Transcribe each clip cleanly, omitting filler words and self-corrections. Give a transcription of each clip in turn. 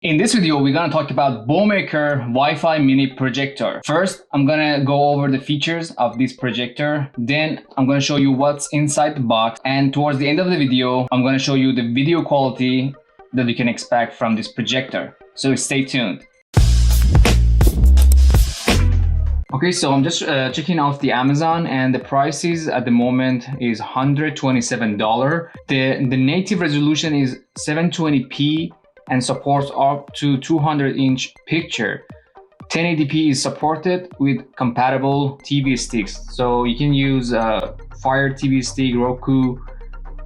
In this video, we're gonna talk about Bomaker Wi-Fi mini projector. First, I'm gonna go over the features of this projector. Then I'm gonna show you what's inside the box. And towards the end of the video, I'm gonna show you the video quality that you can expect from this projector. So stay tuned. Okay, so I'm just checking off the Amazon, and the prices at the moment is $127. The native resolution is 720p and supports up to 200-inch picture. 1080p is supported with compatible TV sticks. So you can use Fire TV stick, Roku,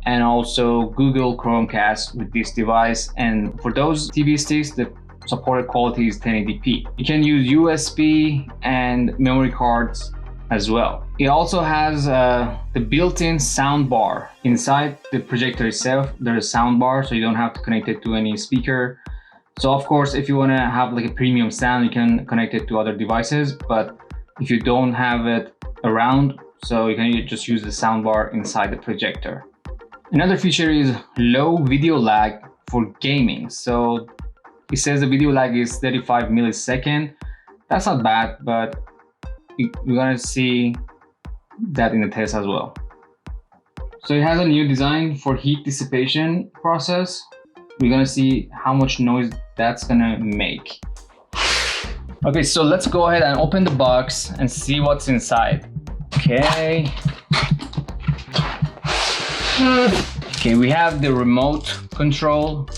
and also Google Chromecast with this device. And for those TV sticks, the supported quality is 1080p. You can use USB and memory cards as well. It also has the built-in sound bar. Inside the projector itself, there's a sound bar, so you don't have to connect it to any speaker. So of course, if you want to have like a premium sound, you can connect it to other devices, but if you don't have it around, so you can just use the sound bar inside the projector. Another feature is low video lag for gaming. So it says the video lag is 35 milliseconds. That's not bad, but we're gonna see that in the test as well. So it has a new design for heat dissipation process. We're gonna see how much noise that's gonna make. Okay, so let's go ahead and open the box and see what's inside. Okay, we have the remote control.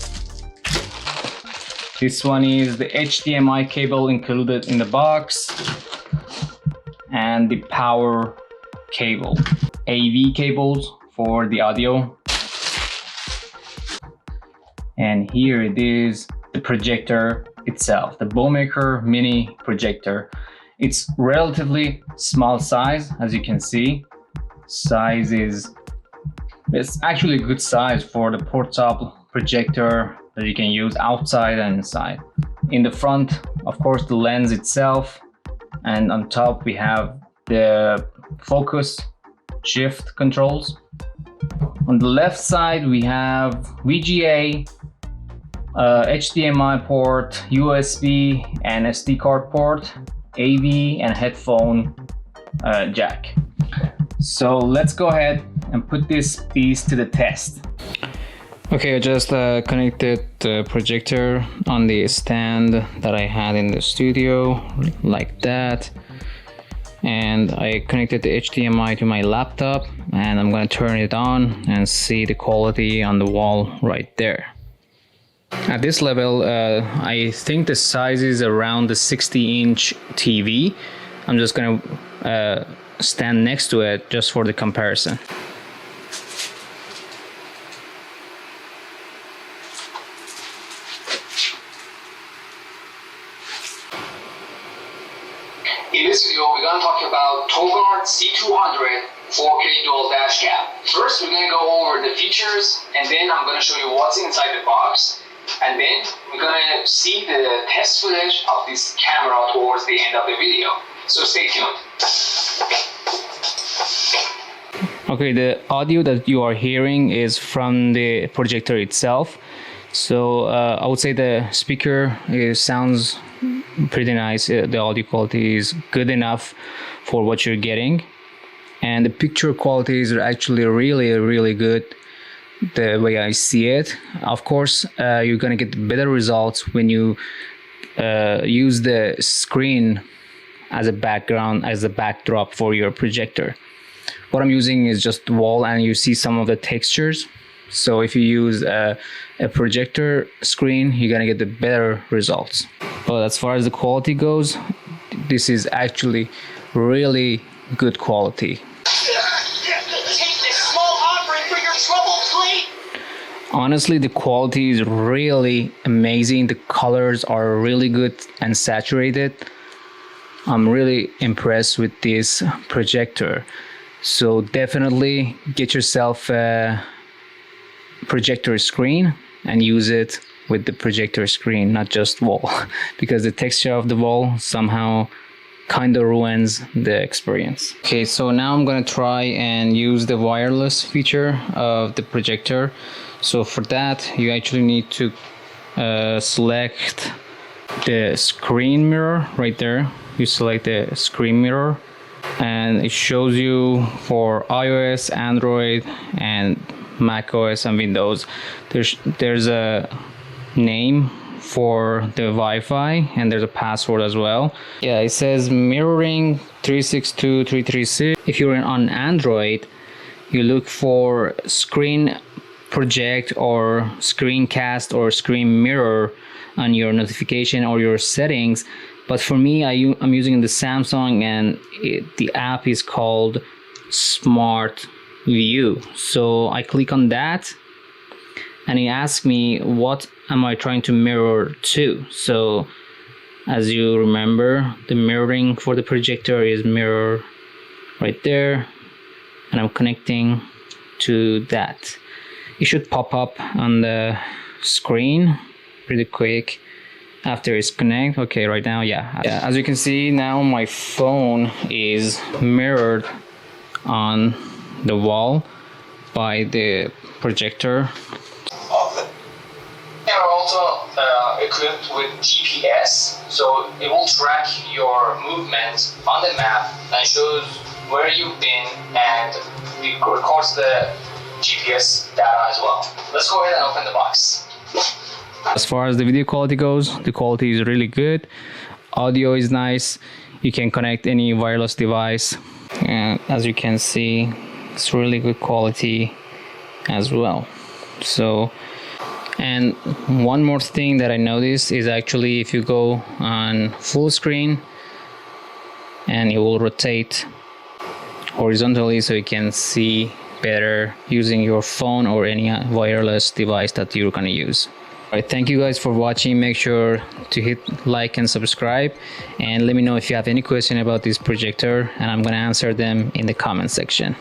This one is the HDMI cable included in the box, and the power cable, AV cables for the audio. And here it is, the projector itself, the Bomaker mini projector. It's relatively small size, as you can see. It's actually a good size for the portable projector that you can use outside and inside. In the front, of course, the lens itself, and on top we have the focus shift controls. On the left side we have VGA, HDMI port, USB and SD card port, AV and headphone jack. So let's go ahead and put this piece to the test. Okay, I just connected the projector on the stand that I had in the studio, like that. And I connected the HDMI to my laptop, and I'm gonna turn it on and see the quality on the wall right there. At this level, I think the size is around the 60-inch TV. I'm just gonna stand next to it just for the comparison. In this video, we're going to talk about Togart C200 4K dual dash cam. First, we're going to go over the features, and then I'm going to show you what's inside the box, and then we're going to see the test footage of this camera towards the end of the video. So stay tuned. Okay, the audio that you are hearing is from the projector itself. So I would say the speaker sounds pretty nice. The audio quality is good enough for what you're getting, and the picture quality is actually really good the way I see it. Of course, you're gonna get better results when you use the screen as a background, as a backdrop for your projector. What I'm using is just the wall, and you see some of the textures. So if you use a projector screen, you're gonna get the better results. But as far as the quality goes, this is actually really good quality. Take this small offering for your troubled fleet. Honestly, the quality is really amazing. The colors are really good and saturated. I'm really impressed with this projector. So definitely get yourself a projector screen and use it with the projector screen, not just wall, because the texture of the wall somehow kind of ruins the experience. Okay, so now I'm gonna try and use the wireless feature of the projector. So for that, you actually need to select the screen mirror right there. You select the screen mirror and it shows you for iOS, Android, and Mac OS and Windows. There's a name for the Wi-Fi and there's a password as well. Yeah, it says mirroring 362336. If you're on Android, you look for screen project or screencast or screen mirror on your notification or your settings. But for me, I'm using the Samsung, and the app is called Smart View. So I click on that and it asks me what am I trying to mirror to. So as you remember, the mirroring for the projector is mirror right there, and I'm connecting to that. It should pop up on the screen pretty quick after it's connected. Okay, right now, yeah, as you can see now, my phone is mirrored on the wall by the projector. They are also equipped with GPS, so it will track your movements on the map and shows where you've been, and it records the GPS data as well. Let's go ahead and open the box. As far as the video quality goes, the quality is really good. Audio is nice. You can connect any wireless device, and as you can see, it's really good quality as well. So, and one more thing that I noticed is actually if you go on full screen, and it will rotate horizontally so you can see better using your phone or any wireless device that you're gonna use. Alright, thank you guys for watching. Make sure to hit like and subscribe, and let me know if you have any question about this projector, and I'm gonna answer them in the comment section.